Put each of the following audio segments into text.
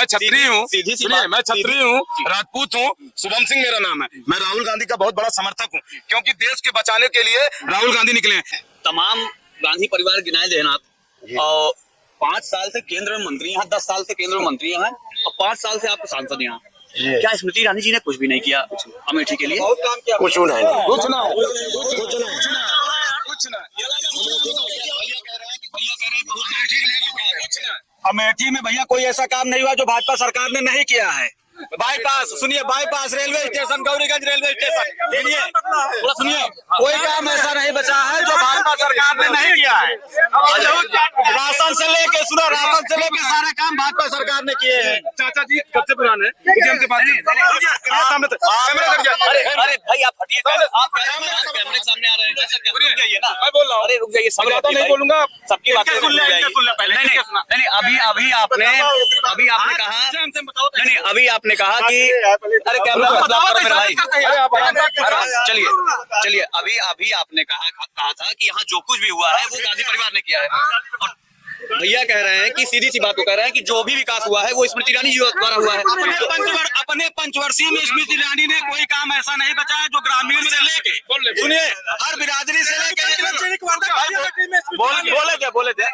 छत्री हूँ, मैं छत्री हूँ, राजपूत हूँ, शुभम सिंह मेरा नाम है। मैं राहुल गांधी का बहुत बड़ा समर्थक हूँ, क्योंकि देश के बचाने के लिए राहुल गांधी निकले हैं। तमाम गांधी परिवार गिनाए देना और 5 साल से केंद्र में मंत्री यहाँ, 10 साल से केंद्र में मंत्री हैं और 5 साल से आप सांसद यहाँ। क्या स्मृति ईरानी जी ने कुछ भी नहीं किया अमेठी के लिए? बहुत काम किया, कुछ नहीं, अमेठी में भैया कोई ऐसा काम नहीं हुआ जो भाजपा सरकार ने नहीं किया है। बाईपास सुनिए, bypass railway station, Gauriganj railway station, सुनिए, कोई काम ऐसा नहीं बचा है जो भाजपा सरकार ने नहीं किया है। राशन से लेके सारे काम भाजपा सरकार ने किए हैं। चाचा जी कब से पुराने अरे भाई आप हटिए, आप कैमरे के सामने आ रहे हैं, रुक जाइए ना, मैं बोल रहा हूँ। अरे रुक जाइए, नहीं बोलूंगा, सबकी बातें सुन ले पहले। नहीं, अभी आपने कहा, नहीं अभी आपने कहा कि अरे कैमरा मेरे भाई, चलिए अभी आपने कहा था कि यहाँ जो कुछ भी हुआ है वो गांधी परिवार ने किया है। भैया कह रहे हैं कि सीधी सी बात को कह रहे हैं कि जो भी विकास हुआ है वो स्मृति ईरानी जी द्वारा हुआ है। अपने पंचवर्षीय में स्मृति ईरानी ने कोई काम ऐसा नहीं बचाया जो ग्रामीण से लेके, सुनिए, हर बिरादरी से लेके बोले थे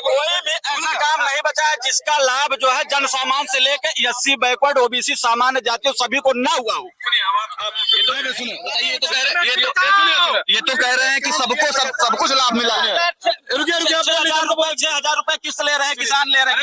कोई भी ऐसा काम नहीं बचाया जिसका लाभ जो है जन सामान्य से लेके SC बैकवर्ड OBC सामान्य जातियों सभी को ना हुआ हो। ये तो कह रहे हैं कि सबको सब कुछ लाभ मिला है। रुकिए 6,000 रुपए किस्त ले रहे हैं, किसान ले रहे हैं।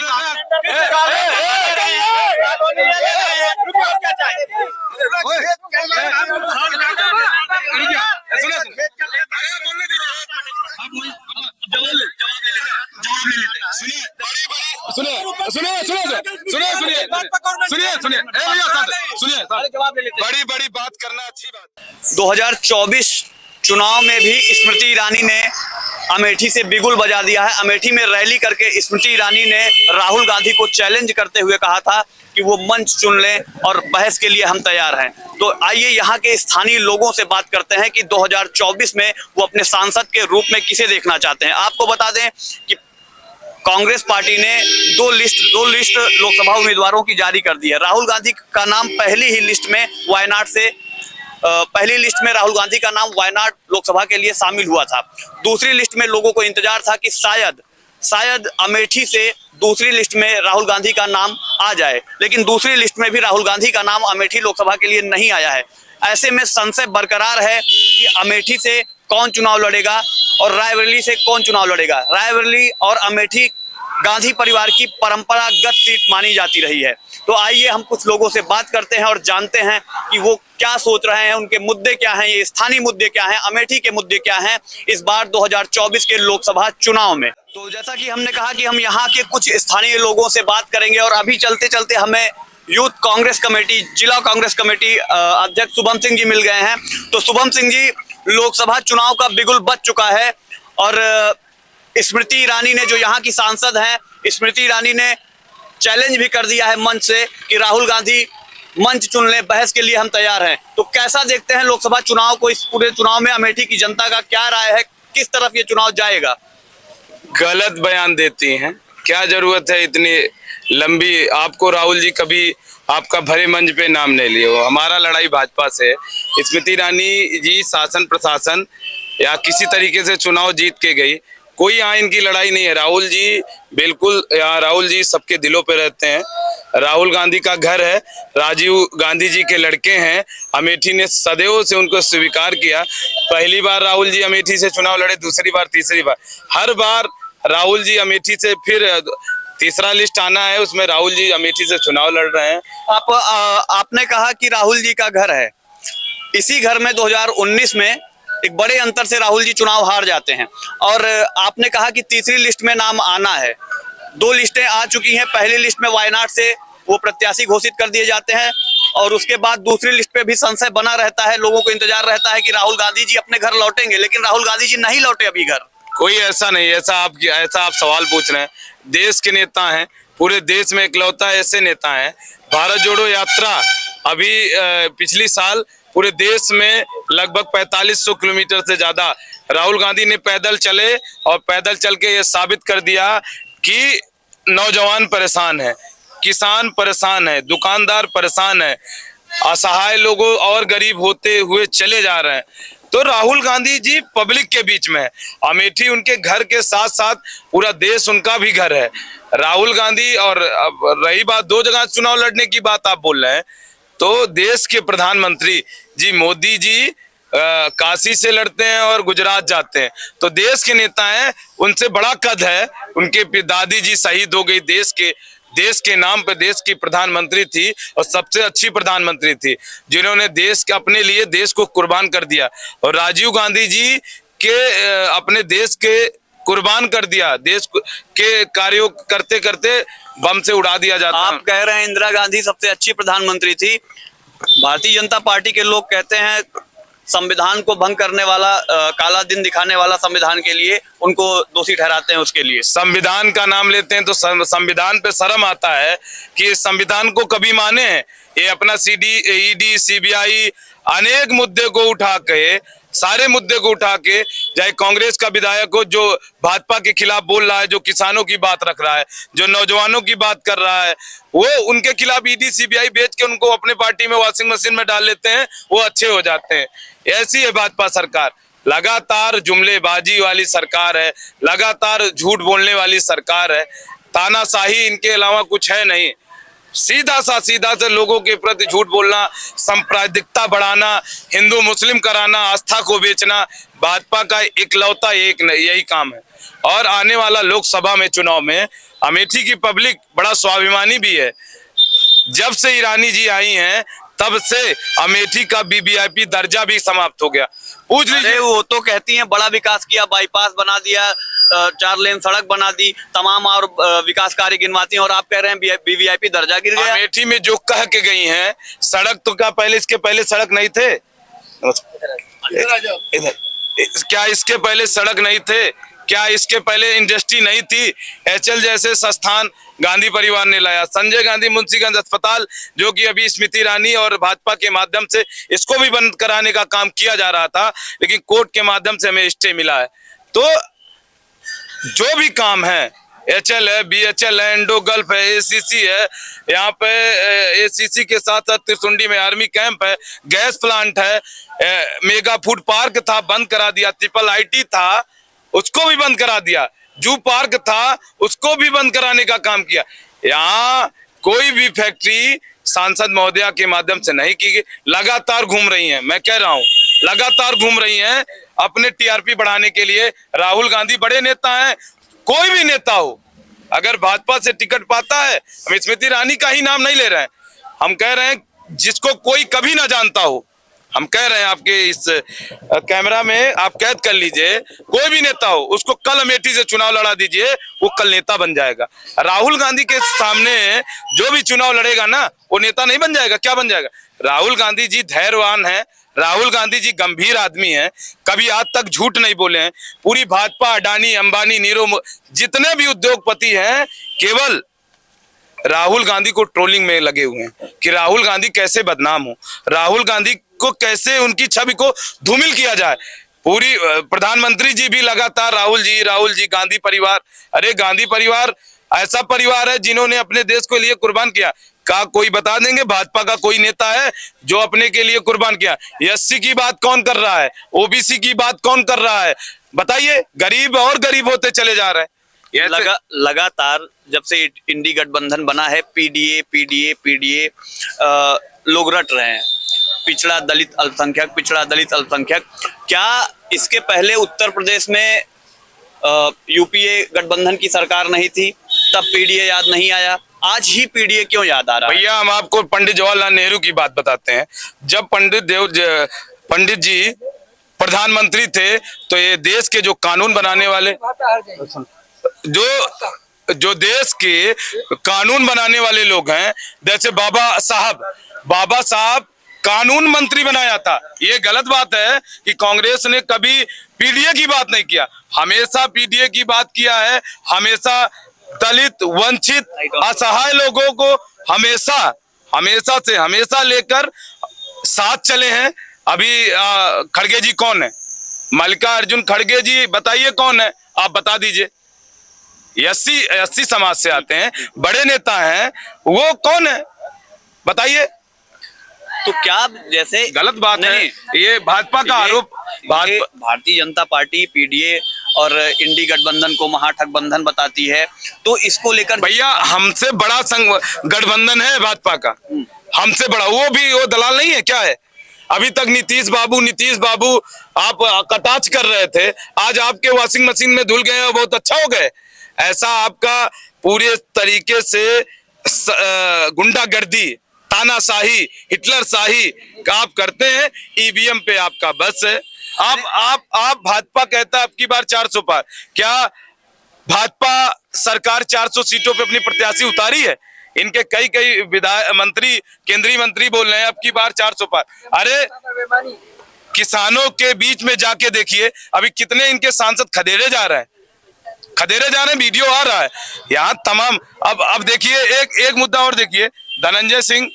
बड़ी बात करना अच्छी बात। 2024 चुनाव में भी स्मृति ईरानी ने अमेठी से बिगुल बजा दिया है। अमेठी में रैली करके स्मृति ईरानी ने राहुल गांधी को चैलेंज करते हुए कहा था कि वो मंच चुन लें और बहस के लिए हम तैयार हैं। तो आइए यहाँ के स्थानीय लोगों से बात करते हैं कि 2024 में वो अपने सांसद के रूप में किसे देखना चाहते हैं। आपको बता दें कि कांग्रेस पार्टी ने दो लिस्ट लोकसभा उम्मीदवारों की जारी कर दी है। राहुल गांधी का नाम पहली लिस्ट में राहुल गांधी का नाम वायनाड लोकसभा के लिए शामिल हुआ था। दूसरी लिस्ट में लोगों को इंतजार था कि शायद अमेठी से दूसरी लिस्ट में राहुल गांधी का नाम आ जाए, लेकिन दूसरी लिस्ट में भी राहुल गांधी का नाम अमेठी लोकसभा के लिए नहीं आया है। ऐसे में संशय बरकरार है कि अमेठी से कौन चुनाव लड़ेगा और रायबरेली से कौन चुनाव लड़ेगा। रायबरेली और अमेठी गांधी परिवार की परंपरागत सीट मानी जाती रही है। तो आइए हम कुछ लोगों से बात करते हैं और जानते हैं कि वो क्या सोच रहे हैं, उनके मुद्दे क्या हैं, ये स्थानीय मुद्दे क्या हैं, अमेठी के मुद्दे क्या हैं इस बार 2024 के लोकसभा चुनाव में। तो जैसा कि हमने कहा कि हम यहाँ के कुछ स्थानीय लोगों से बात करेंगे और अभी चलते चलते हमें यूथ कांग्रेस कमेटी, जिला कांग्रेस कमेटी अध्यक्ष शुभम सिंह जी मिल गए हैं। तो शुभम सिंह जी, लोकसभा चुनाव का बिगुल बज चुका है और स्मृति ईरानी ने, जो यहाँ की सांसद हैं, स्मृति ईरानी ने चैलेंज भी कर दिया है मंच से कि राहुल गांधी मंच चुन लें, बहस के लिए हम तैयार हैं। तो कैसा देखते हैं लोकसभा चुनाव को? इस पूरे चुनाव में अमेठी की जनता का क्या राय है, किस तरफ ये चुनाव जाएगा? गलत बयान देती हैं, क्या जरूरत है इतनी लंबी? आपको राहुल जी कभी आपका भरे मंच पे नाम नहीं लिए हो। हमारा लड़ाई भाजपा से। स्मृति ईरानी जी शासन प्रशासन या किसी तरीके से चुनाव जीत के गई, कोई यहाँ इनकी लड़ाई नहीं है। राहुल जी बिल्कुल, यहाँ राहुल जी सबके दिलों पे रहते हैं। राहुल गांधी का घर है, राजीव गांधी जी के लड़के हैं। अमेठी ने सदैव से उनको स्वीकार किया। पहली बार राहुल जी अमेठी से चुनाव लड़े, दूसरी बार, तीसरी बार, हर बार राहुल जी अमेठी से, फिर तीसरा लिस्ट आना है उसमें राहुल जी अमेठी से चुनाव लड़ रहे हैं। आपने कहा कि राहुल जी का घर है, इसी घर में 2019 में एक बड़े अंतर से राहुल जी चुनाव हार जाते हैं और आपने कहा कि तीसरी लिस्ट में नाम आना है। 2 लिस्टें आ चुकी हैं। पहली लिस्ट में वायनाड से वो प्रत्याशी घोषित कर दिए जाते हैं और उसके बाद दूसरी लिस्ट पे भी संशय बना रहता है। लोगों को इंतजार रहता है कि राहुल गांधी जी अपने घर लौटेंगे, लेकिन राहुल गांधी जी नहीं लौटे अभी घर। कोई ऐसा नहीं, ऐसा आप सवाल पूछ रहे हैं। देश के नेता हैं, पूरे देश में इकलौता ऐसे नेता हैं। भारत जोड़ो यात्रा अभी पिछली साल पूरे देश में लगभग 4500 किलोमीटर से ज्यादा राहुल गांधी ने पैदल चले और पैदल चल के ये साबित कर दिया कि नौजवान परेशान है, किसान परेशान है, दुकानदार परेशान है, असहाय लोगों और गरीब होते हुए चले जा रहे हैं। तो राहुल गांधी जी पब्लिक के बीच में है। अमेठी उनके घर के साथ साथ पूरा देश उनका भी घर है। राहुल गांधी, और अब रही बात दो जगह चुनाव लड़ने की बात आप बोल रहे हैं, तो देश के प्रधानमंत्री जी मोदी जी काशी से लड़ते हैं और गुजरात जाते हैं, तो देश के नेता हैं, उनसे बड़ा कद है। उनके दादी जी शहीद हो गई देश के नाम पे, देश की प्रधानमंत्री थी और सबसे अच्छी प्रधानमंत्री थी, जिन्होंने देश के अपने लिए देश को कुर्बान कर दिया। और राजीव गांधी जी के अपने देश के कुर्बान कर दिया, देश के कार्यों करते करते बम से उड़ा दिया जाता। आप कह रहे हैं इंदिरा गांधी सबसे अच्छी प्रधानमंत्री थी, भारतीय जनता पार्टी के लोग कहते हैं संविधान को भंग करने वाला, काला दिन दिखाने वाला संविधान के लिए उनको दोषी ठहराते हैं। उसके लिए संविधान का नाम लेते हैं तो संविधान पे शर्म आता है कि संविधान को कभी माने हैं। ये अपना ईडी सीबीआई अनेक मुद्दे को उठा के, सारे मुद्दे को उठा के, चाहे कांग्रेस का विधायक हो जो भाजपा के खिलाफ बोल रहा है, जो किसानों की बात रख रहा है, जो नौजवानों की बात कर रहा है, वो उनके खिलाफ ईडी सीबीआई बेच के उनको अपने पार्टी में वॉशिंग मशीन में डाल लेते हैं, वो अच्छे हो जाते हैं। ऐसी है भाजपा सरकार, लगातार जुमलेबाजी वाली सरकार है, लगातार झूठ बोलने वाली सरकार है, तानाशाही इनके अलावा कुछ है नहीं। सीधा से लोगों के प्रति झूठ बोलना, सांप्रदायिकता बढ़ाना, हिंदू मुस्लिम कराना, आस्था को बेचना, भाजपा का इकलौता यही काम है। और आने वाला लोकसभा में चुनाव में अमेठी की पब्लिक बड़ा स्वाभिमानी भी है। जब से ईरानी जी आई हैं तब से अमेठी का वीवीआईपी दर्जा भी समाप्त हो गया। पूछ लीजिए, वो तो कहती हैं बड़ा विकास किया, बाईपास बना दिया, 4 लेन सड़क बना दी, तमाम और विकास कार्य गिनवाती हैं, और आप कह रहे हैं वीवीआईपी दर्जा गिर गया। अमेठी में जो कह के गई हैं, सड़क तो क्या पहले, इसके पहले सड़क नहीं थे? इधर क्या इसके पहले सड़क नहीं थे? क्या इसके पहले इंडस्ट्री नहीं थी? एचएल जैसे संस्थान गांधी परिवार ने लाया। संजय गांधी मुंशीगंज अस्पताल, जो कि अभी स्मृति ईरानी और भाजपा के माध्यम से इसको भी बंद कराने का काम किया जा रहा था, लेकिन कोर्ट के माध्यम से हमें स्टे मिला है। तो जो भी काम है, एचएल है, बीएचएल है, इंडो गल्फ है, एसीसी है, यहाँ पे एसीसी के साथ साथ त्रिसुंडी में आर्मी कैंप है, गैस प्लांट है, मेगा फूड पार्क था, बंद करा दिया। ट्रिपल आईटी था, उसको भी बंद करा दिया। जू पार्क था, उसको भी बंद कराने का काम किया। यहाँ कोई भी फैक्ट्री सांसद महोदया के माध्यम से नहीं की गई। लगातार घूम रही हैं, मैं कह रहा हूँ, लगातार घूम रही हैं अपने टीआरपी बढ़ाने के लिए। राहुल गांधी बड़े नेता हैं, कोई भी नेता हो, अगर भाजपा से टिकट पाता है, हम स्मृति ईरानी का ही नाम नहीं ले रहे हैं, हम कह रहे हैं जिसको कोई कभी ना जानता हो, हम कह रहे हैं आपके इस कैमरा में आप कैद कर लीजिए, कोई भी नेता हो, उसको कल अमेठी से चुनाव लड़ा दीजिए, वो कल नेता बन जाएगा। राहुल गांधी के सामने जो भी चुनाव लड़ेगा ना, वो नेता नहीं बन जाएगा। क्या बन जाएगा? राहुल गांधी जी धैर्यवान है, राहुल गांधी जी गंभीर आदमी हैं, कभी आज तक झूठ नहीं बोले हैं। पूरी भाजपा, अडानी, अंबानी, नीरव, जितने भी उद्योगपति हैं, केवल राहुल गांधी को ट्रोलिंग में लगे हुए हैं कि राहुल गांधी कैसे बदनाम हो, राहुल गांधी को कैसे, उनकी छवि को धूमिल किया जाए। पूरी प्रधानमंत्री जी भी लगातार राहुल जी, गांधी परिवार। अरे गांधी परिवार ऐसा परिवार है जिन्होंने अपने देश के लिए कुर्बान किया। का कोई बता देंगे भाजपा का कोई नेता है जो अपने के लिए कुर्बान किया? एससी की बात कौन कर रहा है? ओबीसी की बात कौन कर रहा है? बताइए। गरीब और गरीब होते चले जा रहे हैं। लगातार जब से इंडी गठबंधन बना है, पीडीए लोग रट रहे हैं, पिछड़ा दलित अल्पसंख्यक। क्या इसके पहले उत्तर प्रदेश में यूपीए गठबंधन की सरकार नहीं थी, तब पीडीए याद नहीं आया? आज ही पीडीए क्यों याद आ रहा है? भैया हम आपको पंडित जवाहरलाल नेहरू की बात बताते हैं। जब पंडित जी प्रधानमंत्री थे, तो ये देश के जो कानून बनाने वाले, जो देश के कानून बनाने वाले लोग हैं, जैसे बाबा साहब कानून मंत्री बनाया था। ये गलत बात है कि कांग्रेस ने कभी पीडीए की बात नहीं किया, हमेशा पीडीए की बात किया है। हमेशा दलित, वंचित, असहाय लोगों को हमेशा लेकर साथ चले हैं। अभी खड़गे जी कौन है? मल्लिकार्जुन खड़गे जी, बताइए कौन है? आप बता दीजिए। एससी समाज से आते हैं, बड़े नेता हैं, वो कौन है बताइए। तो क्या जैसे गलत बात है ये, भाजपा का आरोप। भारतीय जनता पार्टी पीडीए और इंडी गठबंधन को महागठबंधन बताती है, तो इसको लेकर भैया हमसे बड़ा संघ गठबंधन है भाजपा का, हमसे बड़ा। वो दलाल नहीं है क्या है? अभी तक नीतीश बाबू आप कटाक्ष कर रहे थे, आज आपके वॉशिंग मशीन में धुल गए और बहुत अच्छा हो गए। ऐसा आपका पूरे तरीके से गुंडागर्दी, तानाशाही, हिटलर शाही आप करते हैं। ईवीएम पे आपका बस है। आप भाजपा कहता है अब की बार 400 पार। क्या भाजपा सरकार 400 सीटों पे अपनी प्रत्याशी उतारी है? इनके कई मंत्री, केंद्रीय मंत्री बोल रहे हैं अब की बार 400 पार। अरे किसानों के बीच में जाके देखिए अभी कितने इनके सांसद खदेड़े जा रहे हैं, वीडियो आ रहा है यहाँ तमाम। अब देखिए एक मुद्दा और देखिए, धनंजय सिंह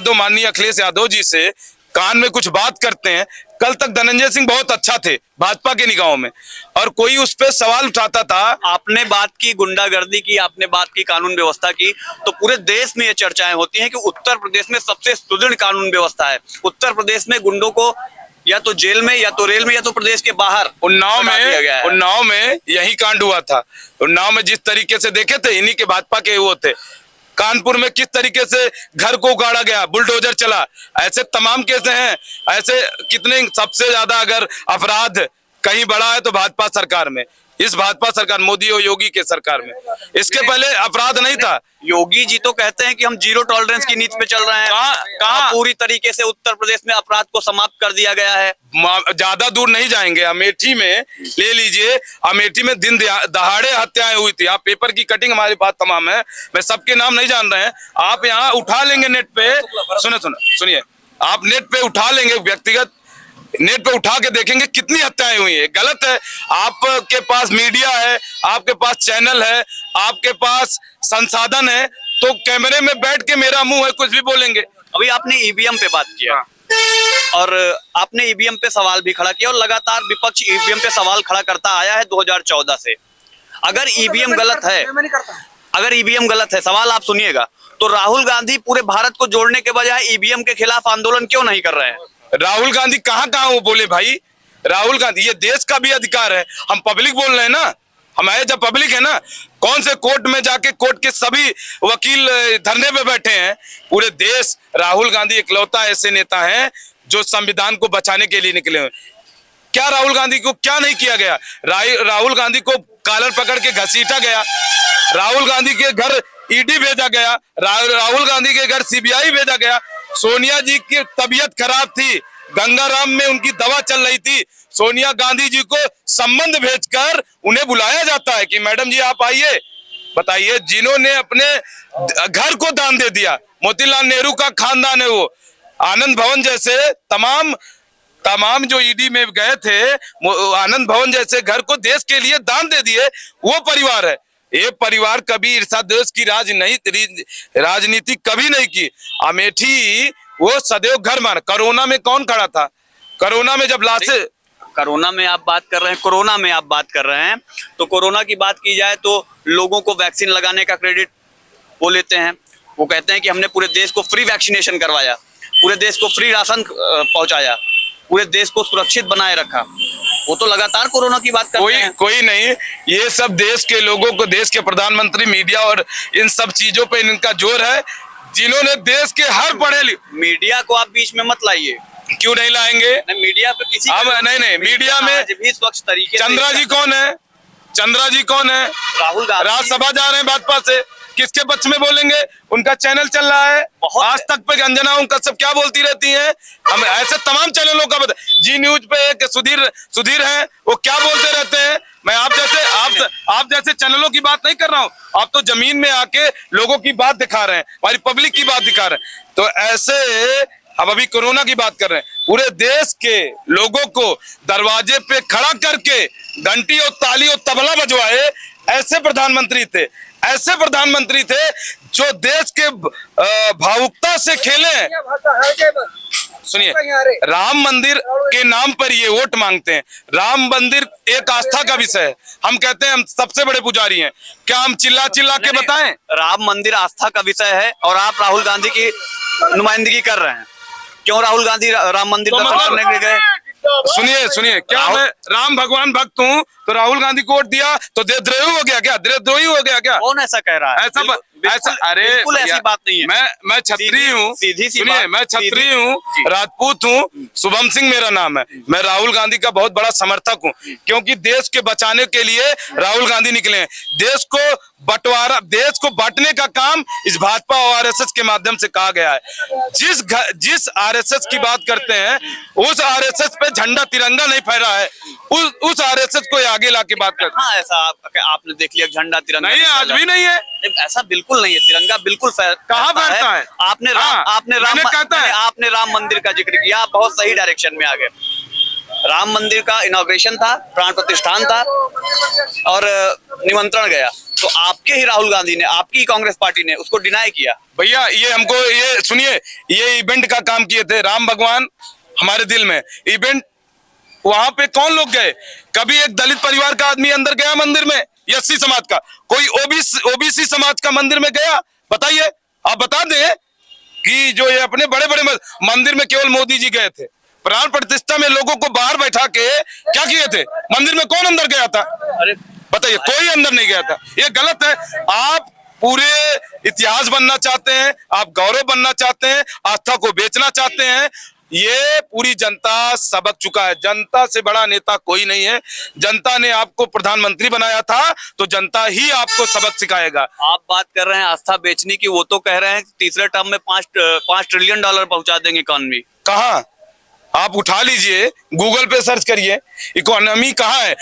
माननीय अखिलेश यादव जी से कान में कुछ बात करते हैं। कल तक धनंजय सिंह बहुत अच्छा थे भाजपा के निगाहों में, और कोई उस पर सवाल उठाता था। आपने बात की गुंडागर्दी की, आपने बात की कानून व्यवस्था की, तो पूरे देश में ये चर्चाएं होती हैं कि उत्तर प्रदेश में सबसे सुदृढ़ कानून व्यवस्था है। उत्तर प्रदेश में गुंडों को या तो जेल में, या तो रेल में, या तो प्रदेश के बाहर। उन्नाव में यही कांड हुआ था। उन्नाव में जिस तरीके से देखे थे, इन्हीं के भाजपा के वो थे। कानपुर में किस तरीके से घर को उगाड़ा गया, बुलडोजर चला, ऐसे तमाम केस हैं। ऐसे कितने, सबसे ज्यादा अगर अपराध कहीं बढ़ा है तो भाजपा सरकार में, इस भाजपा सरकार, मोदी और योगी के सरकार में। इसके पहले अपराध नहीं था। योगी जी तो कहते हैं कि हम जीरो टॉलरेंस की नीति पे चल रहे हैं। कहाँ पूरी तरीके से उत्तर प्रदेश में अपराध को समाप्त कर दिया गया है। ज्यादा दूर नहीं जाएंगे, अमेठी में ले लीजिए। अमेठी में दिन दहाड़े हत्याएं हुई थी। आप पेपर की कटिंग, हमारे पास तमाम है, मैं सबके नाम नहीं जान रहे हैं। आप यहाँ उठा लेंगे नेट पे, सुनिए, आप नेट पे उठा लेंगे, व्यक्तिगत नेट पे उठा के देखेंगे कितनी हत्याएं हुई है। गलत है। आपके पास मीडिया है, आपके पास चैनल है, आपके पास संसाधन है, तो कैमरे में बैठ के मेरा मुंह है कुछ भी बोलेंगे। अभी आपने ईवीएम पे बात किया और आपने ईवीएम पे सवाल भी खड़ा किया, और लगातार विपक्ष ईवीएम पे सवाल खड़ा करता आया है 2014 से। अगर ईवीएम गलत है, सवाल आप सुनिएगा, तो राहुल गांधी पूरे भारत को जोड़ने के बजाय ईवीएम के खिलाफ आंदोलन क्यों नहीं कर रहे हैं? राहुल गांधी कहाँ वो बोले भाई? राहुल गांधी, ये देश का भी अधिकार है। हम पब्लिक बोल रहे हैं ना, हमारे जब पब्लिक है ना, कौन से कोर्ट में जाके कोर्ट के सभी वकील धरने पे बैठे हैं पूरे देश। राहुल गांधी इकलौता ऐसे नेता हैं जो संविधान को बचाने के लिए निकले हुए। क्या राहुल गांधी को क्या नहीं किया गया? राहुल गांधी को कॉलर पकड़ के घसीटा गया, राहुल गांधी के घर ईडी भेजा गया, राहुल गांधी के घर सीबीआई भेजा गया। सोनिया जी की तबीयत खराब थी, गंगाराम में उनकी दवा चल रही थी, सोनिया गांधी जी को संबंध भेजकर उन्हें बुलाया जाता है कि मैडम जी आप आइए। बताइए, जिन्होंने अपने घर को दान दे दिया, मोतीलाल नेहरू का खानदान है वो। आनंद भवन जैसे तमाम जो ईडी में गए थे, आनंद भवन जैसे घर को देश के लिए दान दे दिए, वो परिवार है। ये परिवार कभी ईर्षा देश की राजनीति कभी नहीं की। अमेठी वो सदैव घर माना। कोरोना में कौन खड़ा था? कोरोना में जब लाशें, कोरोना में आप बात कर रहे हैं, तो कोरोना की बात की जाए तो लोगों को वैक्सीन लगाने का क्रेडिट वो लेते हैं। वो कहते हैं कि हमने पूरे देश को फ्री वैक्सीनेशन करवाया, पूरे देश को फ्री राशन पहुंचाया, पूरे देश को सुरक्षित बनाए रखा। वो तो लगातार कोरोना की बात करते हैं। कोई नहीं, ये सब देश के लोगों को, देश के प्रधानमंत्री, मीडिया और इन सब चीजों पे इनका जोर है, जिन्होंने देश के हर मीडिया को आप बीच में मत लाइए। क्यों नहीं लाएंगे? मीडिया पे किसी नहीं, मीडिया में भी स्वच्छ तरीके से। चंद्रा जी कौन है? राहुल गांधी राज्यसभा जा रहे हैं भाजपा से, किसके पक्ष में बोलेंगे? उनका चैनल चल रहा है आज तक पे, अंजना उनका सब क्या बोलती रहती हैं। हम ऐसे तमाम चैनलों का जी न्यूज पे एक सुधीर है, वो क्या बोलते रहते हैं। मैं आप जैसे चैनलों की बात नहीं कर रहा हूँ, आप तो जमीन में आके लोगों की बात दिखा रहे हैं, हमारी पब्लिक की बात दिखा रहे हैं। तो ऐसे हम अभी कोरोना की बात कर रहे हैं, पूरे देश के लोगों को दरवाजे पे खड़ा करके घंटी और ताली और तबला बजवाए, ऐसे प्रधानमंत्री थे, ऐसे प्रधानमंत्री थे जो देश के भावुकता से खेले। सुनिए, राम मंदिर के नाम पर ये वोट मांगते हैं। राम मंदिर एक आस्था का विषय है। हम कहते हैं हम सबसे बड़े पुजारी हैं। क्या हम चिल्ला चिल्ला के बताएं? राम मंदिर आस्था का विषय है और आप राहुल गांधी की नुमाइंदगी कर रहे हैं। क्यों राहुल गांधी राम मंदिर दर्शन करने के लिए गए? सुनिए, क्या मैं राम भगवान भक्त हूँ तो राहुल गांधी को वोट दिया तो देशद्रोही हो गया क्या? देशद्रोही हो गया क्या? कौन ऐसा कह रहा है? ऐसा अरे बिल्कुल ऐसी बात नहीं है। मैं छत्री हूँ, सीधी सी सुनिए, बात। मैं छत्री हूँ, राजपूत हूँ, शुभम सिंह मेरा नाम है। मैं राहुल गांधी का बहुत बड़ा समर्थक हूँ, क्योंकि देश के बचाने के लिए राहुल गांधी निकले हैं। देश को बांटने का काम इस भाजपा और आरएसएस के माध्यम से कहा गया है। जिस आरएसएस की बात करते हैं, उस आरएसएस पे झंडा तिरंगा नहीं फहरा है। उस आरएसएस को आगे ला के बात करते हैं। हाँ, ऐसा आपने देख लिया झंडा तिरंगा नहीं है, आज भी नहीं है। ऐसा बिल्कुल नहीं है। तिरंगा बिल्कुल कहाँ फहरता है? आपने राम मंदिर का जिक्र किया, आप बहुत सही डायरेक्शन में आ गए। राम मंदिर का इनॉग्रेशन था, प्राण प्रतिष्ठान था और निमंत्रण गया, तो आपके ही राहुल गांधी ने, आपकी कांग्रेस पार्टी ने उसको डिनाई किया। भैया ये सुनिए, ये इवेंट का काम किए थे राम भगवान हमारे दिल में। इवेंट वहां पे कौन लोग गए? कभी एक दलित परिवार का आदमी अंदर गया मंदिर में? एससी समाज का कोई ओबीसी समाज का मंदिर में गया? बताइए, आप बता दें कि जो ये अपने बड़े बड़े मंदिर में केवल मोदी जी गए थे। प्राण प्रतिष्ठा में लोगों को बाहर बैठा के क्या किए थे? मंदिर में कौन अंदर गया था? अरे बताइए, कोई अंदर नहीं गया था। ये गलत है। आप पूरे इतिहास बनना चाहते हैं, आप गौरव बनना चाहते हैं, आस्था को बेचना चाहते हैं। ये पूरी जनता सबक चुका है। जनता से बड़ा नेता कोई नहीं है। जनता ने आपको प्रधानमंत्री बनाया था, तो जनता ही आपको सबक सिखाएगा। आप बात कर रहे हैं आस्था बेचने की, वो तो कह रहे हैं तीसरे टर्म में 5 ट्रिलियन डॉलर पहुंचा देंगे इकोनॉमी। कहाँ? आप उठा लीजिए, गूगल पे सर्च करिए, इकोनॉमी कहाँ है।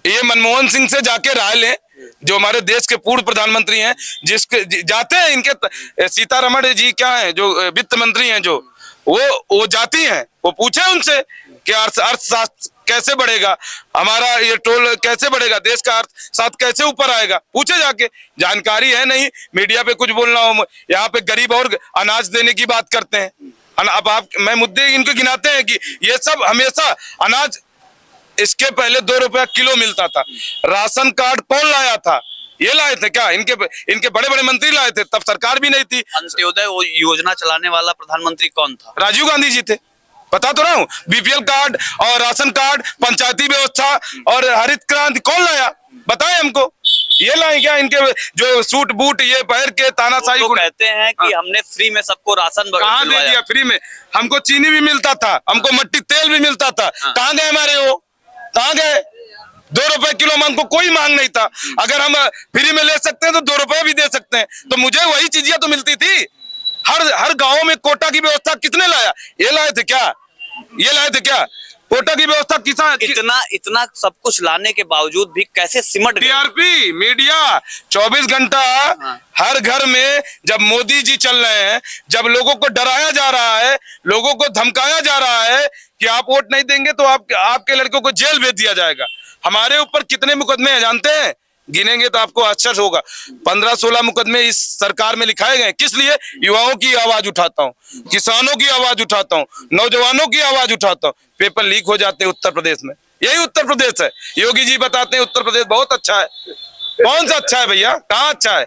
ये मनमोहन सिंह से जाके राय लें, जो हमारे देश के पूर्व प्रधानमंत्री हैं, जिसके जाते हैं इनके सीतारमण जी क्या है जो वित्त मंत्री हैं, जो वो जाती हैं, वो पूछे उनसे कि अर्थशास्त्र कैसे बढ़ेगा, हमारा ये टोल कैसे बढ़ेगा, देश का अर्थशास्त्र कैसे ऊपर आएगा, पूछे जाके। जानकारी है नहीं, मीडिया पे कुछ बोलना हो। यहाँ पे गरीब और अनाज देने की बात करते हैं। अब मैं मुद्दे इनको गिनाते हैं कि ये सब हमेशा अनाज, इसके पहले 2 रुपया किलो मिलता था। राशन कार्ड कौन लाया था? ये लाए थे क्या? इनके बड़े बड़े मंत्री लाए थे, तब सरकार भी नहीं थी। अंत्योदय वो योजना चलाने वाला प्रधानमंत्री कौन था? राजीव गांधी जी थे। बता तो रहा हूँ, बीपीएल कार्ड और राशन कार्ड, पंचायती व्यवस्था और हरित क्रांति कौन लाया? बताए हमको। ये लाए क्या? इनके जो सूट बूट ये पहन के तानाशाही तो कहते हैं कि हमने फ्री में सबको राशन कहाँ दे दिया? फ्री में हमको चीनी भी मिलता था, हमको मट्टी तेल भी मिलता था। कहाँ गए हमारे वो? कहाँ गए? 2 रुपए किलो में हमको कोई मांग नहीं था। अगर हम फ्री में ले सकते हैं तो 2 रुपए भी दे सकते हैं। तो मुझे वही चीजें तो मिलती थी। हर गांव में कोटा की व्यवस्था किसने लाया? ये लाए थे क्या? ये लाए थे क्या? कोटा की व्यवस्था किसान इतना सब कुछ लाने के बावजूद भी कैसे सिमट गए? टीआरपी मीडिया 24 घंटा हर घर में। जब मोदी जी चल रहे हैं, जब लोगों को डराया जा रहा है, लोगों को धमकाया जा रहा है कि आप वोट नहीं देंगे तो आपके लड़कों को जेल भेज दिया जाएगा। हमारे ऊपर कितने मुकदमे हैं जानते हैं? गिनेंगे तो आपको आश्चर्य होगा। 15-16 मुकदमे इस सरकार में लिखाए गए। किस लिए? युवाओं की आवाज उठाता हूँ, किसानों की आवाज उठाता हूँ, नौजवानों की आवाज उठाता हूँ। पेपर लीक हो जाते हैं उत्तर प्रदेश में। यही उत्तर प्रदेश है। योगी जी बताते हैं उत्तर प्रदेश बहुत अच्छा है। कौन सा अच्छा है भैया? कहाँ अच्छा है?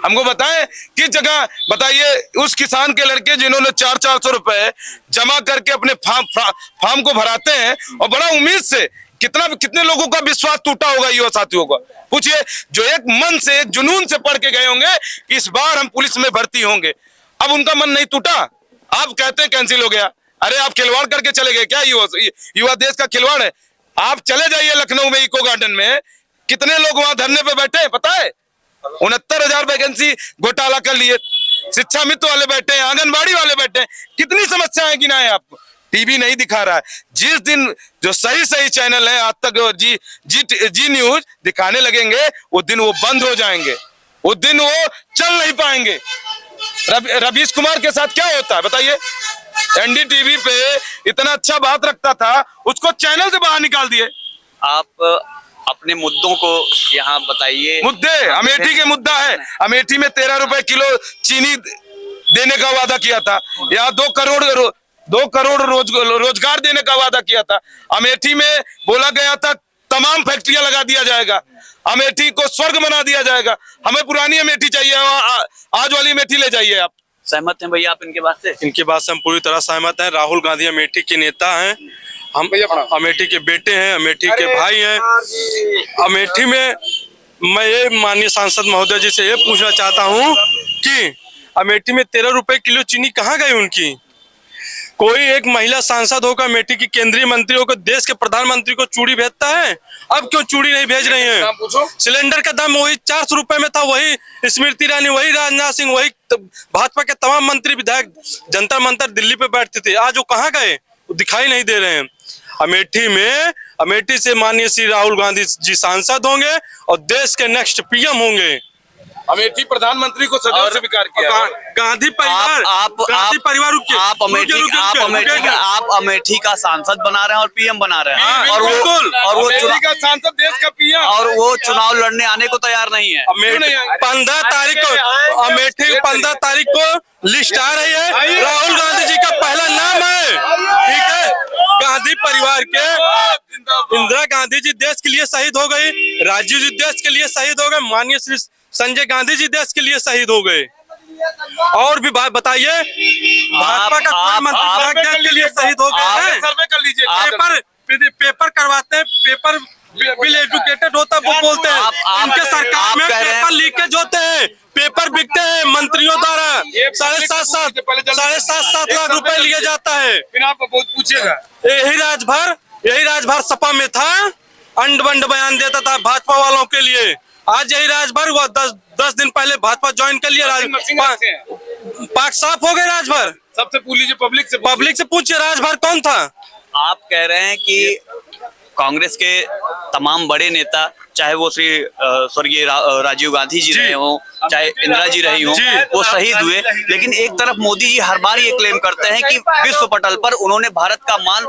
हमको बताएं किस जगह। बताइए उस किसान के लड़के जिन्होंने 400-400 रुपए जमा करके अपने फार्म को भराते हैं और बड़ा उम्मीद से, कितने लोगों का विश्वास टूटा होगा युवा साथियों का। पूछिए, जो एक मन से, एक जुनून से पढ़ के गए होंगे कि इस बार हम पुलिस में भर्ती होंगे, अब उनका मन नहीं टूटा। आप कहते हैं कैंसिल हो गया। अरे आप खिलवाड़ करके चले गए क्या? युवा देश का खिलवाड़ है। आप चले जाइए लखनऊ में इको गार्डन में, कितने लोग वहां धरने पे बैठे हैं पता है? 69,000 वैकेंसी घोटाला कर लिए। शिक्षा मित्र वाले बैठे हैं, आंगनबाड़ी वाले बैठे हैं। कितनी समस्याएं गिनाएं आपको? टीवी नहीं दिखा रहा है। जिस दिन जो सही चैनल है, आज तक जी न्यूज दिखाने लगेंगे, वो दिन वो बंद हो जाएंगे, वो दिन वो चल नहीं पाएंगे। रवीश कुमार के साथ क्या होता है बताइए? एनडीटीवी पे इतना अच्छा बात रखता था, उसको चैनल से बाहर निकाल दिए। आप अपने मुद्दों को यहाँ बताइए। मुद्दे अमेठी के मुद्दा है। अमेठी में 13 रुपए किलो चीनी देने का वादा किया था। यहाँ 2 करोड़ रोजगार देने का वादा किया था। अमेठी में बोला गया था तमाम फैक्ट्रियां लगा दिया जाएगा, अमेठी को स्वर्ग बना दिया जाएगा। हमें पुरानी अमेठी चाहिए, आज वाली अमेठी ले जाइए आप। सहमत हैं भैया आप इनके बात से? इनकी बात से हम पूरी तरह सहमत हैं। राहुल गांधी अमेठी के नेता हैं, हम अमेठी के बेटे हैं, अमेठी के भाई हैं। अमेठी में मैं ये माननीय सांसद महोदय जी से ये पूछना चाहता हूँ कि अमेठी में 13 रुपए किलो चीनी कहाँ गई उनकी? कोई एक महिला सांसद होकर अमेठी की केंद्रीय मंत्री होकर देश के प्रधानमंत्री को चूड़ी भेजता है? अब क्यों चूड़ी नहीं भेज रही हैं? सिलेंडर का दाम वही 400 रुपए में था, वही स्मृति ईरानी, वही राजनाथ सिंह, वही भाजपा के तमाम मंत्री विधायक जंतर मंतर दिल्ली पे बैठते थे। आज वो कहाँ गए? वो दिखाई नहीं दे रहे हैं। अमेठी से माननीय श्री राहुल गांधी जी सांसद होंगे और देश के नेक्स्ट पीएम होंगे। अमेठी प्रधानमंत्री को सदैव स्वीकार किया। गांधी परिवार आप अमेठी का सांसद बना रहे हैं और पीएम बना रहे हैं, और वो अमेठी का सांसद देश का पीएम, और वो चुनाव लड़ने आने को तैयार नहीं है। 15 तारीख को अमेठी 15 तारीख को लिस्ट आ रही है, राहुल गांधी जी का पहला नाम है। ठीक है, गांधी परिवार के इंदिरा गांधी जी देश के लिए शहीद हो गई, राजीव जी देश के लिए शहीद हो गए, माननीय श्री संजय गांधी जी देश के लिए शहीद हो गए। और भी बात बताइए, भाजपा का कोई मंत्री देश के लिए शहीद हो गए हैं? सर्वे कर लीजिए। पेपर करवाते हैं, पेपर बिल एजुकेटेड होता वो बोलते हैं। इनके सरकार में पेपर लीकेज होते हैं, पेपर बिकते हैं मंत्रियों द्वारा। 7.5 लाख रुपए लिए जाता है। फिर आप बहुत पूछिएगा। यही राजभर सपा में था, अंड बंड बयान देता था भाजपा वालों के लिए। आज यही राजभर वो 10 दिन पहले भाजपा ज्वाइन कर लिया। पाक साफ हो गए राजभर। सबसे पूछ लीजिए, पब्लिक से पूछिए राजभर कौन था। आप कह रहे हैं कि कांग्रेस के तमाम बड़े नेता, चाहे वो श्री स्वर्गीय राजीव गांधी जी रहे हों, चाहे इंदिरा जी रही हों, वो शहीद हुए, लेकिन एक तरफ मोदी जी हर बार ये क्लेम करते हैं कि विश्व पटल पर उन्होंने भारत का मान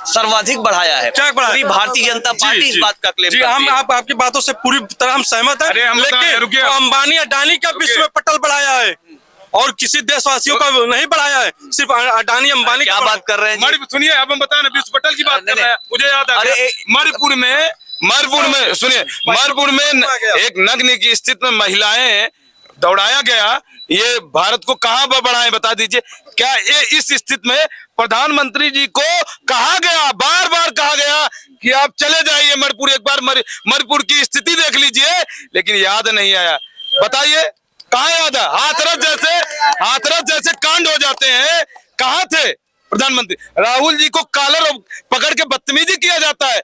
सर्वाधिक बढ़ाया है। पूरी भारतीय जनता पार्टी इस बात का क्लेम करती है। हम आपकी बातों से पूरी तरह हम सहमत हैं, लेकिन अंबानी अडानी का विश्व में पटल बढ़ाया है और किसी देशवासियों का नहीं बढ़ाया है, सिर्फ अडानी अंबानी। क्या बात कर रहे हैं? सुनिए, अब हम बताए ना, विश्व पटल की बात कर रहे हैं। मुझे याद है मणिपुर में सुनिए, मणिपुर में एक नग्न की स्थिति में महिलाएं दौड़ाया गया। ये भारत को कहाँ बढ़ाए बता दीजिए। क्या ये इस स्थिति में प्रधानमंत्री जी को कहा गया, बार बार कहा गया कि आप चले जाइए मणिपुर, एक बार मणिपुर की स्थिति देख लीजिए, लेकिन याद नहीं आया। बताइए कहाँ याद है? हाथरस जैसे कांड हो जाते हैं, कहाँ थे प्रधानमंत्री? राहुल जी को कॉलर पकड़ के बदतमीजी किया जाता है,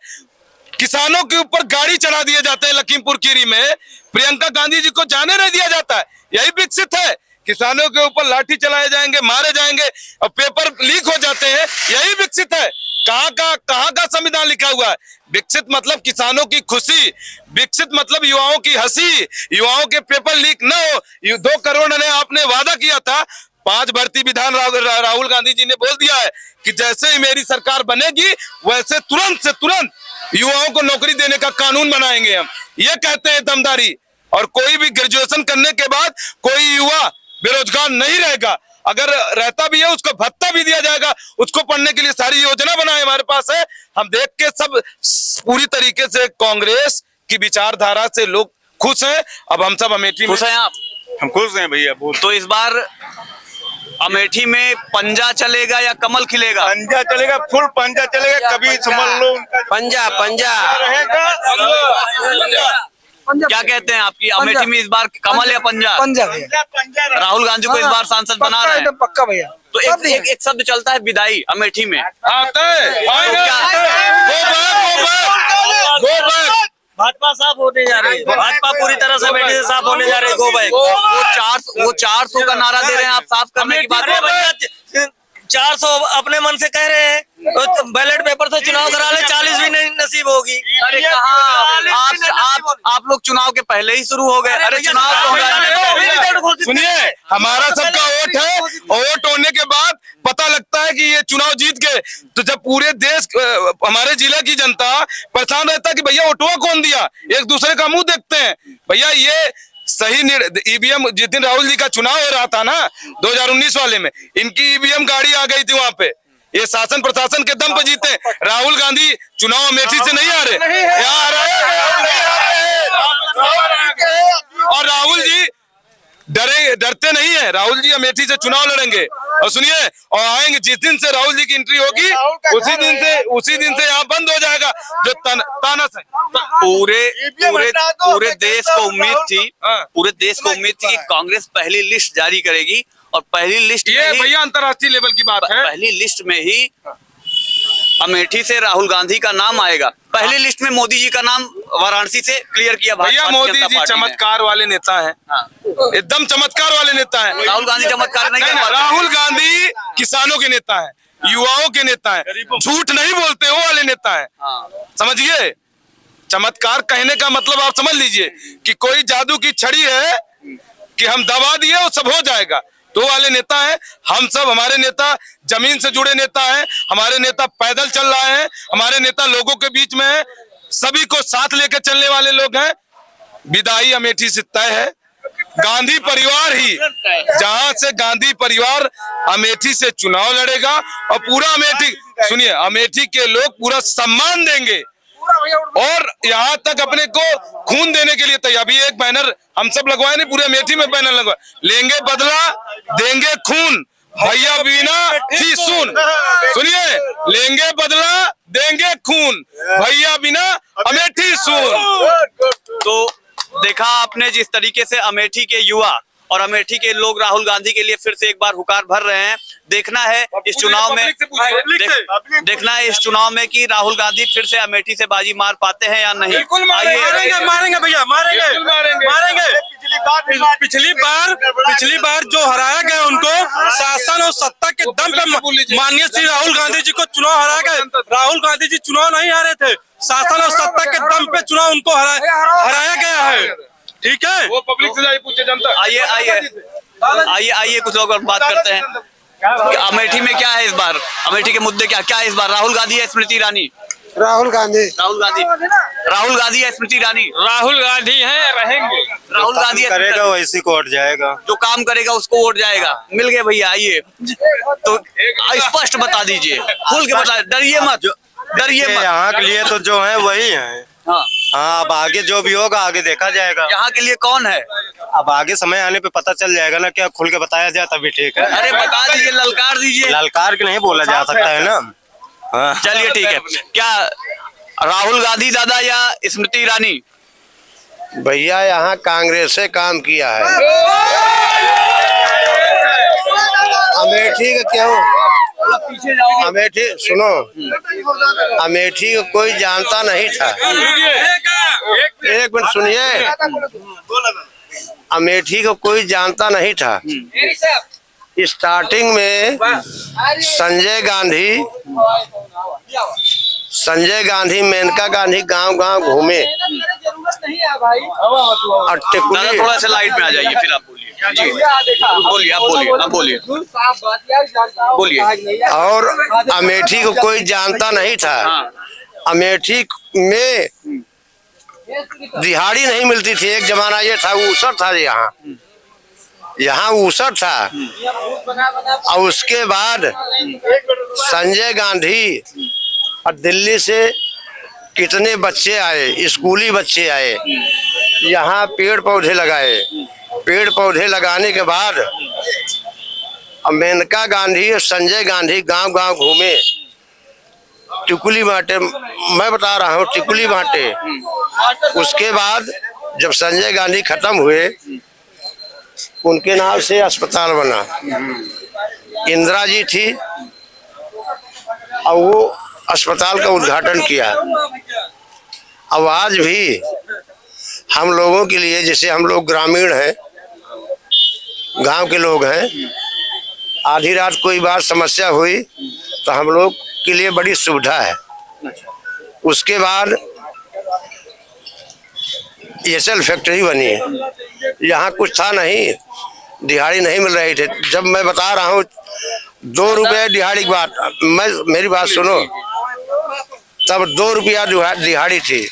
किसानों के ऊपर गाड़ी चढ़ा दिए जाते हैं लखीमपुर खीरी में, प्रियंका गांधी जी को जाने नहीं दिया जाता है। यही विकसित है, किसानों के ऊपर लाठी चलाए जाएंगे, मारे जाएंगे और पेपर लीक हो जाते हैं। यही विकसित है। कहाँ का संविधान लिखा हुआ है? विकसित मतलब किसानों की खुशी, विकसित मतलब युवाओं की हंसी, युवाओं के पेपर लीक न हो। 2 करोड़ ने आपने वादा किया था, 5 भर्ती विधान राहुल गांधी जी ने बोल दिया है कि जैसे ही मेरी सरकार बनेगी वैसे तुरंत से तुरंत युवाओं को नौकरी देने का कानून बनाएंगे हम। ये कहते हैं दमदारी। और कोई भी ग्रेजुएशन करने के बाद कोई युवा बेरोजगार नहीं रहेगा, अगर रहता भी है उसको भत्ता भी दिया जाएगा, उसको पढ़ने के लिए सारी योजना बनाए हमारे पास है। हम देख के सब पूरी तरीके से कांग्रेस की विचारधारा से लोग खुश हैं। अब हम सब अमेठी में खुश हैं। आप? हम खुश हैं भैया। तो इस बार अमेठी में पंजा चलेगा या कमल खिलेगा? पंजा चलेगा, फुल पंजा चलेगा। कभी समझ लो पंजा रहेगा। क्या कहते हैं आपकी अमेठी में इस बार कमल या पंजा? पंजा भैया। राहुल गांधी को इस बार सांसद बना रहे हैं? पक्का भैया। तो एक शब्द चलता है विदाई अमेठी में। भाजपा साफ होने जा रही है, भाजपा पूरी तरह से अमेठी से साफ होने जा रही है। Go back. वो 400 का नारा दे रहे हैं, आप साफ करने की बात कर रहे हैं। 400 अपने मन से कह रहे हैं, बैलेट पेपर से चुनाव करा ले, 40 भी नहीं नसीब होगी। अरे आप लोग चुनाव के पहले ही शुरू हो गए। अरे चुनाव तो सुनिए, हमारा सबका वोट है, वोट होने के बाद पता पता लगता है कि ये चुनाव जीत गए तो जब पूरे देश हमारे जिले की जनता परेशान रहता कि भैया वोटवा कौन दिया, एक दूसरे का मुंह देखते हैं। भैया ये सही ईवीएम, जिस दिन राहुल जी का चुनाव हो रहा था ना 2019 वाले में, इनकी ईवीएम गाड़ी आ गई थी वहां पे। ये शासन प्रशासन के दम पे जीते। राहुल गांधी चुनाव अमेठी से नहीं आ रहे, यहाँ आ रहे और राहुल जी डरते नहीं है। राहुल जी अमेठी से चुनाव लड़ेंगे और सुनिए, और आएंगे जिस दिन से राहुल जी की एंट्री होगी उसी दिन से यहाँ बंद हो जाएगा जो तानस है। पूरे देश को उम्मीद थी, पूरे देश को उम्मीद थी कि कांग्रेस पहली लिस्ट जारी करेगी और पहली लिस्ट ये भैया अंतर्राष्ट्रीय लेवल की बात है। पहली लिस्ट में ही अमेठी से राहुल गांधी का नाम आएगा। पहली लिस्ट में मोदी जी का नाम वाराणसी से क्लियर किया। भैया मोदी जी चमत्कार वाले नेता हैं, एकदम चमत्कार वाले नेता हैं। राहुल गांधी चमत्कार नहीं कर पाते। राहुल गांधी किसानों के नेता हैं, युवाओं के नेता हैं, झूठ नहीं बोलते वो वाले नेता हैं। समझिए, चमत्कार कहने का मतलब आप समझ लीजिए कि कोई जादू की छड़ी है कि हम दबा दिए और सब हो जाएगा, तो वाले नेता हैं। हम सब, हमारे नेता जमीन से जुड़े नेता हैं, हमारे नेता पैदल चल रहे हैं, हमारे नेता लोगों के बीच में है, सभी को साथ लेकर चलने वाले लोग हैं। विदाई अमेठी से तय है। गांधी परिवार ही, जहां से गांधी परिवार अमेठी से चुनाव लड़ेगा और पूरा अमेठी, सुनिए, अमेठी के लोग पूरा सम्मान देंगे और यहाँ तक अपने को खून देने के लिए तैयार। अभी एक बैनर हम सब लगवाए नहीं, पूरे अमेठी में बैनर लगवाए, लेंगे बदला देंगे खून, भैया बिना थी सुन। सुनिए, लेंगे बदला देंगे खून, भैया बिना अमेठी सुन। तो देखा आपने जिस तरीके से अमेठी के युवा और अमेठी के लोग राहुल गांधी के लिए फिर से एक बार हुकार भर रहे हैं। देखना है इस चुनाव में, देखना है इस चुनाव में कि राहुल गांधी फिर से अमेठी से बाजी मार पाते हैं या नहीं। मारेंगे भैया, मारेंगे। पिछली बार जो हराया गया उनको शासन और सत्ता के दम पे माननीय श्री राहुल गांधी जी को चुनाव हरा गए। राहुल गांधी जी चुनाव नहीं हारे थे, शासन और सत्ता के दम पे चुनाव उनको हराया गया है। ठीक है, वो पब्लिक से पूछे जनता। आइए कुछ लोग और बात करते हैं कि अमेठी में क्या है इस बार, अमेठी के मुद्दे क्या है इस बार। राहुल गांधी या स्मृति ईरानी? राहुल गांधी या स्मृति ईरानी? राहुल गांधी है, रहेंगे। राहुल गांधी करेगा वैसी को वोट जाएगा, जो काम करेगा उसको वोट जाएगा। मिल गए भैया, आइए तो स्पष्ट बता दीजिए, खुल के बता, डरिए मत। यहाँ के लिए तो जो है वही है। हाँ, अब आगे जो भी होगा आगे देखा जाएगा। यहाँ के लिए कौन है? अब आगे समय आने पे पता चल जाएगा ना, क्या खुल के बताया जाए तभी ठीक है। अरे बता दीजिए, ललकार दीजिए। ललकार के नहीं बोला जा सकता है ना। हाँ। चलिए ठीक है, क्या राहुल गांधी दादा या स्मृति ईरानी? भैया यहाँ कांग्रेस से काम किया है। अमेठी का क्यों? अमेठी सुनो, अमेठी को कोई जानता नहीं था। एक मिनट सुनिए, अमेठी को कोई जानता नहीं था। स्टार्टिंग में संजय गांधी मेनका गांधी गांव घूमे और टिकुली। थोड़ा सा लाइट में आ जाइए, फिर आप बोलिए। जी बोलिए। और अमेठी को कोई जानता नहीं था। अमेठी में दिहाड़ी नहीं मिलती थी। एक जमाना ये था, ऊसर था, यहाँ ऊसर था। और उसके बाद संजय गांधी और दिल्ली से कितने बच्चे आए, स्कूली बच्चे आए, यहाँ पेड़ पौधे लगाए। पेड़ पौधे लगाने के बाद मेनका गांधी और संजय गांधी गांव घूमे, टिकुली बांटे। मैं बता रहा हूँ, टिकुली बांटे। उसके बाद जब संजय गांधी खत्म हुए, उनके नाम से अस्पताल बना। इंदिरा जी थी और वो अस्पताल का उद्घाटन किया। अब आज भी हम लोगों के लिए, जैसे हम लोग ग्रामीण हैं, गांव के लोग हैं, आधी रात कोई बार समस्या हुई तो हम लोग के लिए बड़ी सुविधा है। उसके बाद एसएल फैक्ट्री बनी है। यहाँ कुछ था नहीं, दिहाड़ी नहीं मिल रही थी। जब मैं बता रहा हूँ 2 रुपये दिहाड़ी की बात, मेरी बात सुनो, तब 2 रुपया दिहाड़ी थी।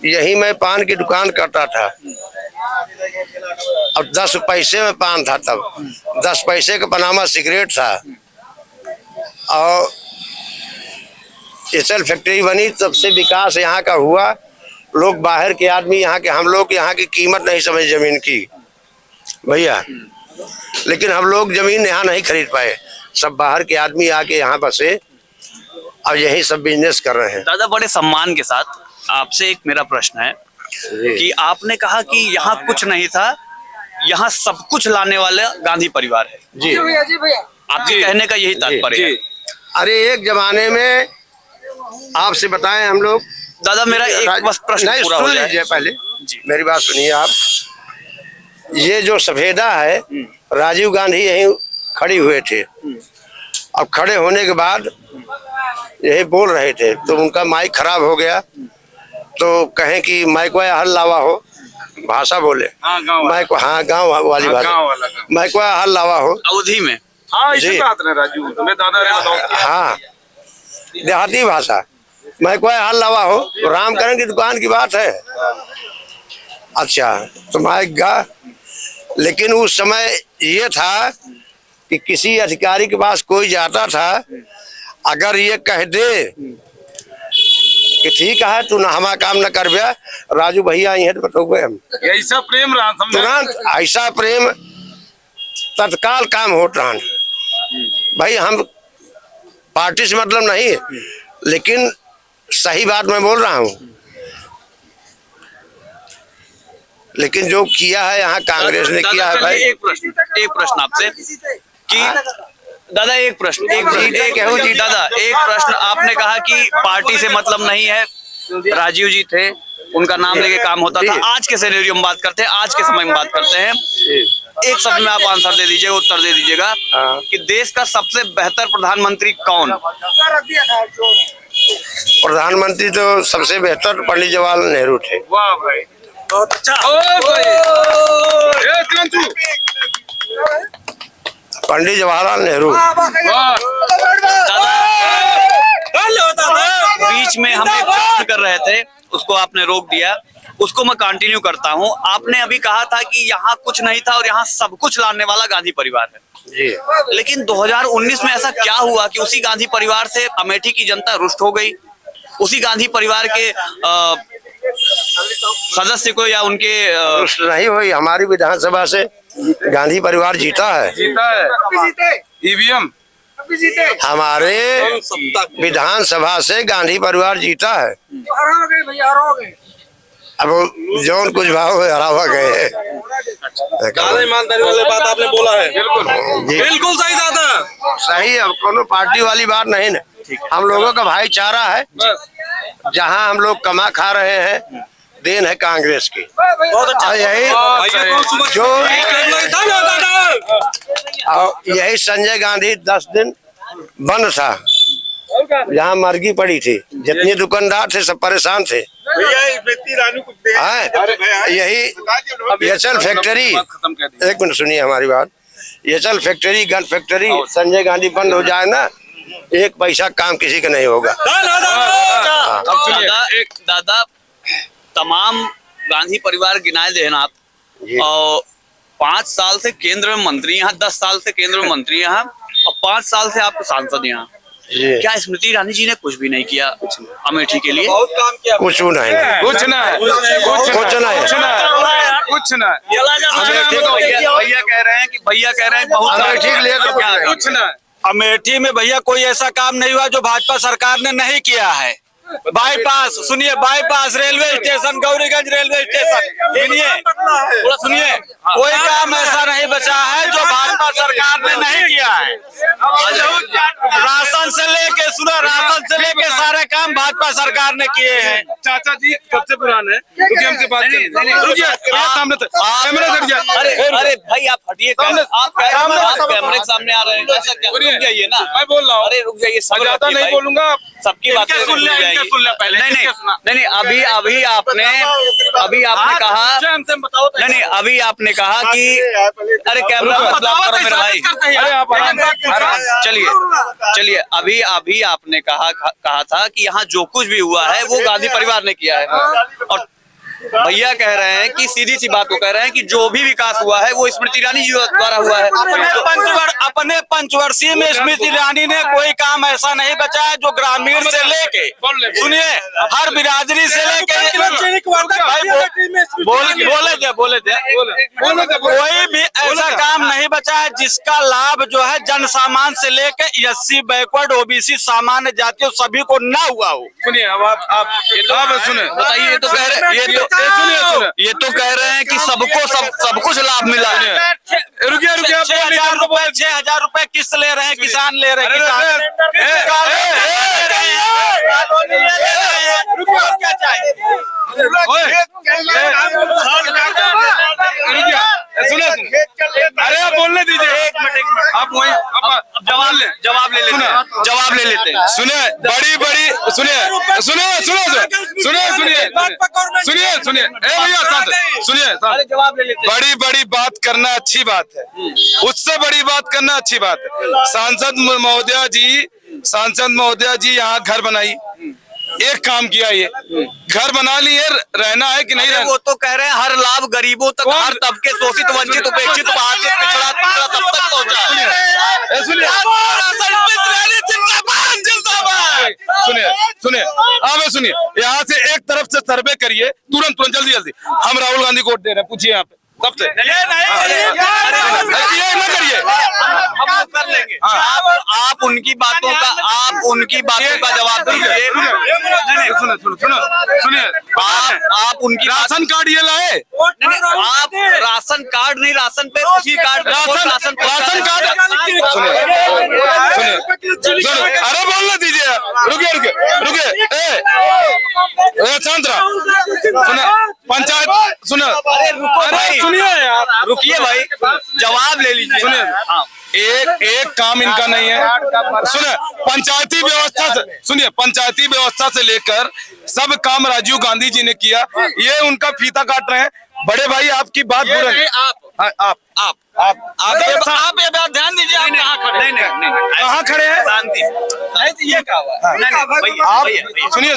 यही मैं पान की दुकान करता था। अब 10 पैसे में पान था, तब 10 पैसे का पनामा सिगरेट था। और एसएल फैक्ट्री बनी, तब से विकास यहाँ का हुआ। लोग बाहर के आदमी यहाँ के, हम लोग यहाँ की कीमत नहीं समझ जमीन की भैया, लेकिन हम लोग जमीन यहाँ नहीं खरीद पाए। सब बाहर के आदमी आके यहाँ बसे और यही सब बिजनेस कर रहे हैं। दादा, बड़े सम्मान के साथ आपसे एक मेरा प्रश्न है कि आपने कहा कि यहाँ कुछ नहीं था, यहाँ सब कुछ लाने वाला गांधी परिवार है। जी आपके कहने का यही तात्पर्य है। अरे एक जमाने में आपसे बताएं हम लोग, दादा मेरा एक बस प्रश्न नहीं, पूरा हो सुन जाए। लीजिए पहले, जी। मेरी बात सुनिए आप। ये जो सफेदा है, राजीव गांधी यहीं खड़ी हुए थे। अब खड़े होने के बाद यही बोल रहे थे, तो उनका माइक खराब हो गया, तो कहें कि माइक वाला हल लावा हो, भाषा बोले माइक, हाँ गाँव वाली भाषा, माइक वाला हल लावा हो अवधि में। जी हाँ, देहाती भाषा, मैं कोई हाल लावा हो, रामकरण की दुकान की बात है। अच्छा, तो माइक गा, लेकिन उस समय ये था कि किसी अधिकारी के पास कोई जाता था, अगर ये कह दे कि ठीक है तू ना हमारा काम न कर बिया, राजू भैया आई है तो बताओगे हम, ऐसा प्रेम रहा तुरंत ऐसा प्रेम, तत्काल काम होता है भाई। हम पार्टी से मतलब नहीं, लेकिन सही बात मैं बोल रहा हूँ। लेकिन जो किया है यहाँ कांग्रेस ने किया है भाई। एक प्रश्न आपसे कि दादा, एक प्रश्न दादा, एक प्रश्न। आपने कहा कि पार्टी से मतलब नहीं है, राजीव जी थे, उनका नाम लेके काम होता था। आज के सिनेरियो में बात करते हैं, आज के समय में बात करते हैं। एक शब्द में आप आंसर दे दीजिएगा, उत्तर दे दीजिएगा कि देश का सबसे बेहतर प्रधानमंत्री कौन? प्रधानमंत्री तो सबसे बेहतर पंडित जवाहरलाल नेहरू थे। वाह भाई, बहुत अच्छा। पंडित जवाहरलाल नेहरू। बीच में हम एक प्रश्न कर रहे थे, उसको आपने रोक दिया, उसको मैं कंटिन्यू करता हूँ। आपने अभी कहा था कि यहाँ कुछ नहीं था और यहाँ सब कुछ लाने वाला गांधी परिवार है। जी। लेकिन 2019 में ऐसा क्या हुआ कि उसी गांधी परिवार से अमेठी की जनता रुष्ट हो गई? उसी गांधी परिवार के सदस्य को या उनके नहीं हुई, हमारी विधानसभा से गांधी परिवार जीता है। ईवीएम हमारे विधानसभा से गांधी परिवार जीता है। अब जौन कुछ भाव हरावा गए। ईमानदारी वाली बात आपने बोला है, जी। बिल्कुल सही दादा, सही। अब कोनो पार्टी वाली बात नहीं ना, हम लोगों का भाईचारा है। जहां हम लोग कमा खा रहे हैं, देन है कांग्रेस की। बहुत अच्छा। यही जो यही संजय गांधी 10 दिन बंद था, जहाँ मर्गी पड़ी थी, जितने दुकानदार थे सब परेशान थे। यही एचएल फैक्ट्री, एक मिनट सुनिए हमारी बात। HL factory, gun factory, Sanjay Gandhi बंद हो जाए ना, एक पैसा काम किसी का नहीं होगा। दादा, तमाम गांधी परिवार गिनाए दे ना आप, और 5 साल से केंद्र में मंत्री यहाँ, 10 साल से केंद्र में मंत्री यहाँ, और 5 साल से आपको सांसद यहाँ। क्या स्मृति ईरानी जी ने कुछ भी नहीं किया अमेठी के लिए? बहुत काम किया। कुछ नहीं, कुछ ना, भैया कह रहे हैं बहुत अमेठी के लिए तो कुछ ना। अमेठी में भैया कोई ऐसा काम नहीं हुआ जो भाजपा सरकार ने नहीं किया है। बाईपास, सुनिए, bypass, railway station, Gauriganj railway station, सुनिए, कोई काम ऐसा नहीं बचा है जो भाजपा सरकार ने नहीं किया है। राशन से लेके ये सारे काम भाजपा सरकार ने किए हैं। चाचा जी सबसे पुराने हैं, क्योंकि हमसे बात करें। रुकिए, सामने तक कैमरा हट गया। अरे भाई आप हटिए, आप कैमरे के सामने आ रहे हैं, ऐसा क्या? रुक जाइए ना, मैं बोल रहा हूँ। अरे रुक जाइए, ज्यादा नहीं बोलूंगा, सबकी बातें सुन ले, सुन ले पहले। नहीं, अभी आपने कहा, नहीं, अभी आपने कहा कि अरे कैमरा मेरा भाई, चलिए अभी आपने कहा था कि यहाँ जो कुछ भी हुआ है वो गांधी परिवार ने किया है, और भैया कह रहे हैं कि सीधी सी बात को कह रहे हैं कि जो भी विकास हुआ है वो स्मृति ईरानी जी द्वारा हुआ है। अपने पंचवर्षीय में स्मृति ईरानी ने कोई काम ऐसा नहीं बचाया जो ग्रामीण से लेके, सुनिए, हर बिरादरी से लेके, बोले कोई भी ऐसा काम नहीं बचा है जिसका लाभ जो है जन सामान्य से लेके SC बैकवर्ड OBC सामान्य जातियों सभी को ना हुआ हो। सुनिए, अब आप सुने बताइए, ये तो कह रहे ये तो कह रहे हैं कि सबको सब कुछ लाभ मिला है। रुकिए 6,000 रुपए किस्त ले रहे हैं, किसान ले रहे हैं, क्या चाहिए? सुने, अरे आप बोलने दीजिए, एक मिनट, आप वही जवाब ले लेते हैं। सुनिए, बड़ी सुनिए जवाब ले लेते हैं। बड़ी बात करना अच्छी बात है, उससे बड़ी बात करना अच्छी बात है। सांसद महोदया जी यहाँ घर बनाई, एक काम किया, ये घर बना लिए, रहना है कि नहीं रहना? वो तो कह रहे हैं हर लाभ गरीबों तक, हर तबके, शोषित, वंचित, उपेक्षित, बाधित, पिछड़ा तब तक पहुंचा। सुनिए, यहाँ से एक तरफ से सर्वे करिए, तुरंत जल्दी हम राहुल गांधी को वोट दे रहे हैं, पूछिए यहाँ पे सबसे। ये ना करिए, हम कर लेंगे। आप उनकी बातों का जवाब दीजिए। सुनिए, आप उनकी राशन कार्ड ये लाए? आप राशन कार्ड नहीं, राशन पे उसी कार्ड, राशन कार्ड सुनिए, अरे बोलने दीजिए, रुकिए, शांत रहा, पंचायत सुनो, अरे सुनिए यार, रुकिए भाई, जवाब ले लीजिए। सुनिए, एक काम इनका नहीं है। सुनिए, पंचायती व्यवस्था से लेकर सब काम राजीव गांधी जी ने किया, ये उनका फीता काट रहे हैं। बड़े भाई आपकी बात बुरा नहीं, आप ये बात ध्यान दीजिए, आप कहाँ खड़े? नहीं, कहाँ खड़े हैं? शांति, ये क्या हुआ? आप सुनिए,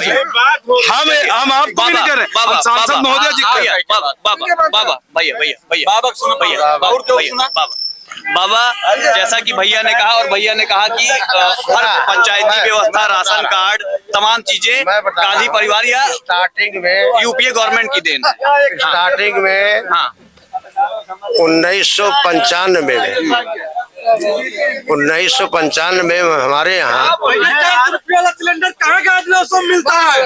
हम आपको नहीं कर रहे, सांसद महोदया जी कर रहे। बाबा, जैसा कि भैया ने कहा, और भैया ने कहा कि हर पंचायती व्यवस्था, राशन कार्ड, तमाम चीजें गांधी परिवार या स्टार्टिंग में यूपीए गवर्नमेंट की देन है। स्टार्टिंग में हाँ, 1995 में हमारे यहाँ सिलेंडर कहाँ का मिलता है?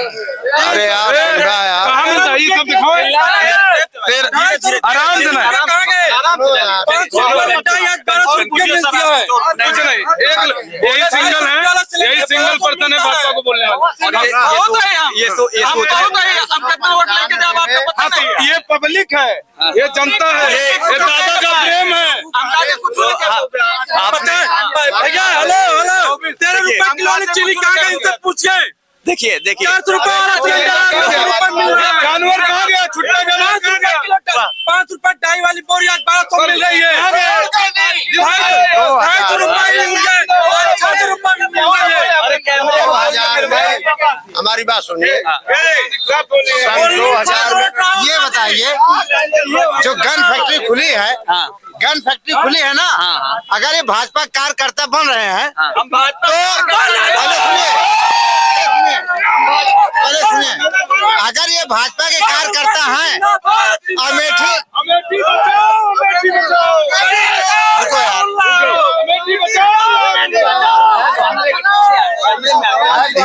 अरे यार कहाँ मिलता है? ये सब दिखाओ, आराम से ना, यही सिंगल पर्सन है भाजपा को बोलने वाला। ये पब्लिक है, ये जनता है, ये दादा का प्रेम है। हेलो 13 रुपए किलो वाली चीनी कहाँ गई, इनसे पूछिए। देखिए 400 रुपए वाला सिलेंडर जानवर कहाँ गया? छुट्टा जानवर कहाँ गया? 5 रुपए डाई वाली बोरी आज 1200 मिल रही है। 250 रुपए हमारी बात सुनिए, सन 2000 में ये बताइए, जो गन फैक्ट्री खुली है, गन फैक्ट्री खुली है ना, अगर ये भाजपा कार्यकर्ता बन रहे हैं तो सुनिए, अगर ये भाजपा के कार्यकर्ता हैं, अमेठी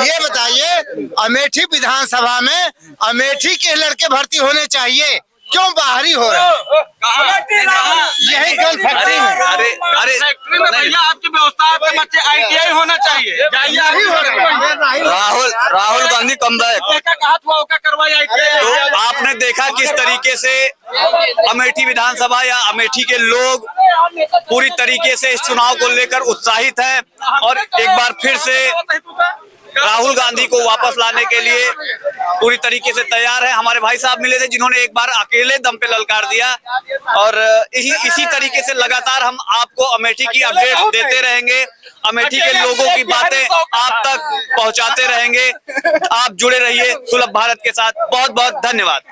ये बताइए, अमेठी विधानसभा में अमेठी के लड़के भर्ती होने चाहिए, क्यों बाहरी हो रहे हैं? यही गन फैक्ट्री में अरे फैक्ट्री में भैया आपकी व्यवस्था, आपके बच्चे ITI होना चाहिए। Rahul Gandhi come back. करवाई ITI। तो आपने देखा किस तरीके से अमेठी विधानसभा या अमेठी के लोग पूरी तरीके से इस चुनाव को लेकर उत्साहित हैं और एक बार फिर से राहुल गांधी को वापस लाने के लिए पूरी तरीके से तैयार है। हमारे भाई साहब मिले थे जिन्होंने एक बार अकेले दम पे ललकार दिया और इसी तरीके से लगातार हम आपको अमेठी की अपडेट देते रहेंगे, अमेठी के लोगों की बातें आप तक पहुंचाते रहेंगे। आप जुड़े रहिए सुलभ भारत के साथ। बहुत बहुत धन्यवाद।